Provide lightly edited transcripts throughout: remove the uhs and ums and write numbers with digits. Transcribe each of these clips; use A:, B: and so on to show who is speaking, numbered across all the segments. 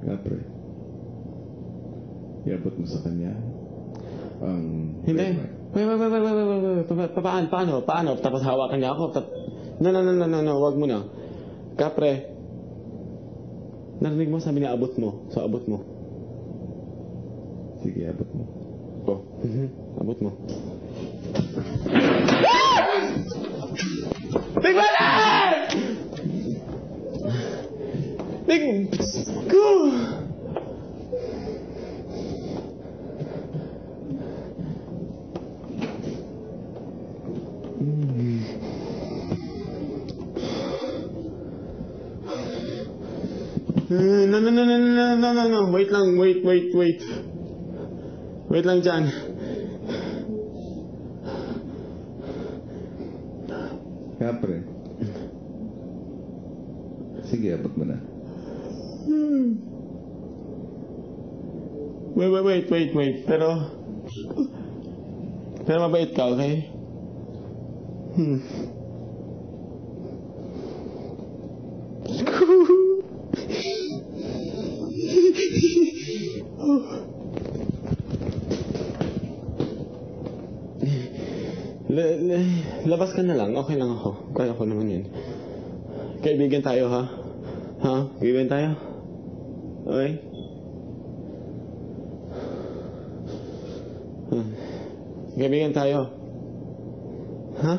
A: Kapre. Iabot mo sa kanya ang...
B: Hindi. Wait. Paano? Tapos hawakan niya ako. No. Wag mo na. Kapre. Narinig mo, sabi niya, abot mo. So, abot mo.
A: Sige, abot mo.
B: Oh. Abot mo. Tingnan na! Go! No. Wait lang. Wait lang dyan.
A: Kapre. Sige, abot mo na.
B: Wait. Pero mabait ka, okay? Labas ka na lang. Okay lang ako. Kaya ko naman yun. Kaibigan tayo, ha? Ha? Kaibigan tayo? Okay? Kaibigan tayo. Ha?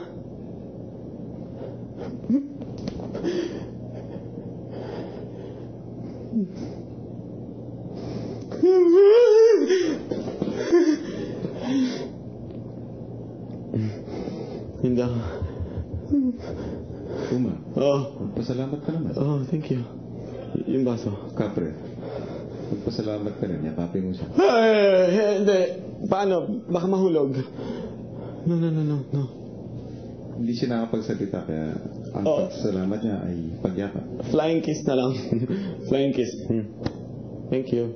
B: Hindi ako.
A: Uma.
B: Oh.
A: Magpasalamat ka naman.
B: Oh, thank you. Yung baso.
A: Kapre. Magpasalamat ka rin. Yakapin mo siya.
B: Hindi. Paano? Baka mahulog. No.
A: Hindi siya nakapagsalita kaya ang pagsalamat niya ay pagyakap.
B: Flying kiss na lang. Flying kiss. Thank you.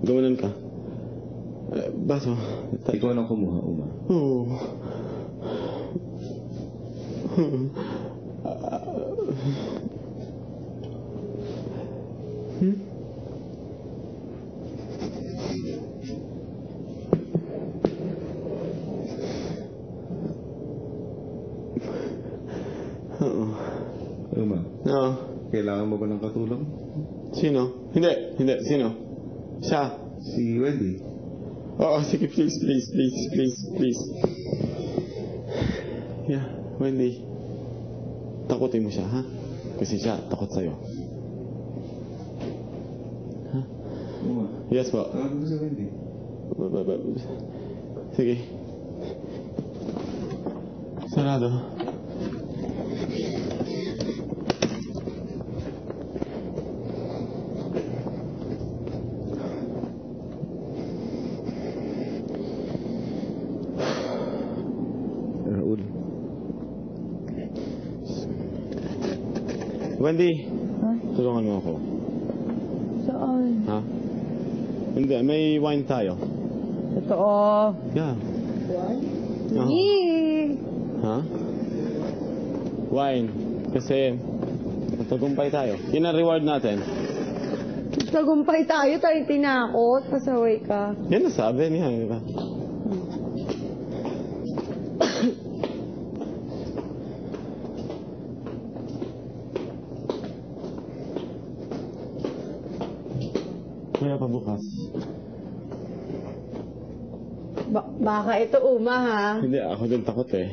B: Gumanon ka. Baso.
A: Ikaw nang kumuha, Uma.
B: Oh.
A: Uma.
B: No.
A: Kailangan mo ba ng katulong?
B: Sino? Hindi. Sino? Siya.
A: Si Wendy.
B: Oo, sige, please. Yeah, Wendy. Takutin mo siya, ha? Kasi siya takot sa'yo. Ha?
A: Uma.
B: Yes, po.
A: Tawagin mo si Wendy.
B: Sige. Sarado.
A: Raul.
B: Wendy, tulungan mo ako.
C: Saan?
B: Ha? Hindi, may wine tayo.
C: Totoo.
B: Yeah.
C: Wine?
B: Ha? Wine. Kasi, magtagumpay tayo. Yun ang reward natin.
C: Tagumpay tayo tinakot. Pasaway ka.
B: Yan ang sabi niya, di ba? Kaya pa bukas.
C: Baka ito Uma, ha?
B: Hindi, ako din takot eh.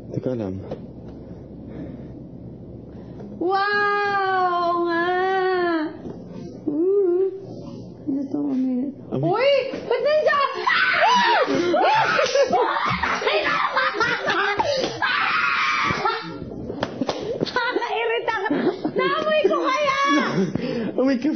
B: Hindi ko alam.
C: Wow! Nga! Ano to? Uy! Ba't nandiyan? Nakakairita ka. Naamoy ko kaya!
B: Oh my God,